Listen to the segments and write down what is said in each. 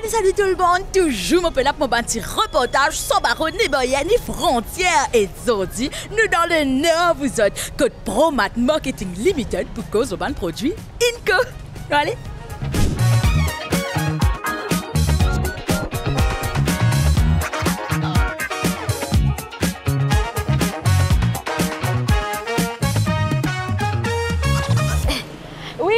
Salut tout le monde, toujours mon là pour mon petit reportage sans barreau ni barrière ni frontières. Et Zodi, nous dans le Nord vous autres, code Promat Marketing Limited pour cause au ban produit Inco. Allez. Oui,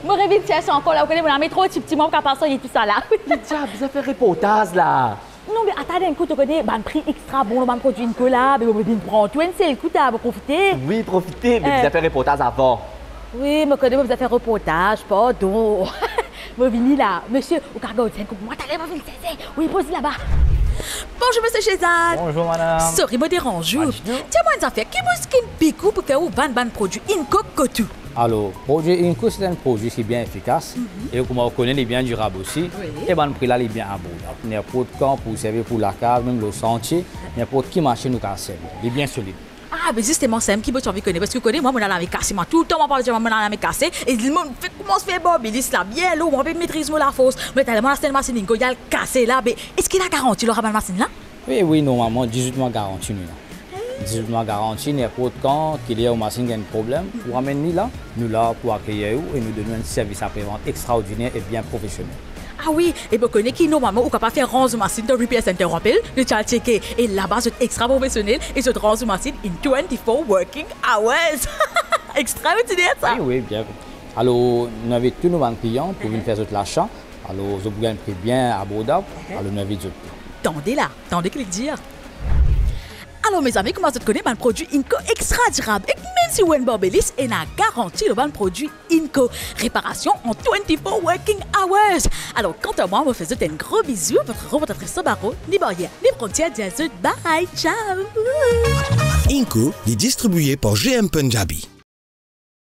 moi réveille situation encore là, vous connaissez mon métro, petit moment qui passe et tout ça là. Le diable, vous avez fait reportage là. Non mais attendez un coup, tu connais, un prix extra bon, un produit une collab, mais vous prendre tout, c'est le coup, tu vas profiter. Oui, profitez, mais vous avez fait reportage avant. Oui, je connais, vous avez fait reportage, pardon. Vous venez là, monsieur, au cargo, c'est un coup, moi t'allais, vous venez, oui, posez là-bas. Bonjour monsieur Chézanne. Bonjour madame. Sorry, me dérange. Tiens-moi une affaire, qui vous skin picou pour faire ou ban produit Inco Kotu? Alors, produit Inco, c'est un produit qui est bien efficace et comme on connaît, il est bien durable aussi. Et le prix là, il est bien abordable. N'importe quand pour servir pour la cave, même le sentier, n'importe qui machine nous can servir. Il est bien solide. Ah, mais justement, c'est un qui veut envie de connaître. Parce que connais, moi, mon alarme est cassée. Tout le temps, on parle de mon alarme est cassée. Et le monde commence à faire bon, mais là, bien l'eau, on peut maîtriser la force. Mais tellement, là, c'est une machine, il y a le cassé là. Mais est-ce qu'il a garanti le rabat de machine là? Oui, normalement, 18 mois garanti. 18 mois garanti, n'importe quand qu'il y a une machine qui a un problème, pour amener là, nous là pour accueillir et nous donner un service après-vente extraordinaire et bien professionnel. Ah oui, et vous connaissez qui normalement, on peut pas faire range machine de repair center rappel, de checker. Et là-bas, c'est extra professionnel et c'est range machine in 24 working hours. Extraordinaire ça. Oui, bien. Alors, nous avons tous nos clients pour venir faire l'achat. Alors, vous avez un prix bien abordable. Alors, nous avons tout. Tendez là, tendez qu'il dire. Alors mes amis, comment vous connaissez un produit Inco extra durable et même si vous êtes Barbelis, il a garanti le produit Inco. Réparation en 24 working hours. Alors quant à moi, je vous fais un gros bisou. Votre reportatrice sans barreau, ni barrière, ni frontières. Bye, ciao. Inco est distribué par GM Punjabi.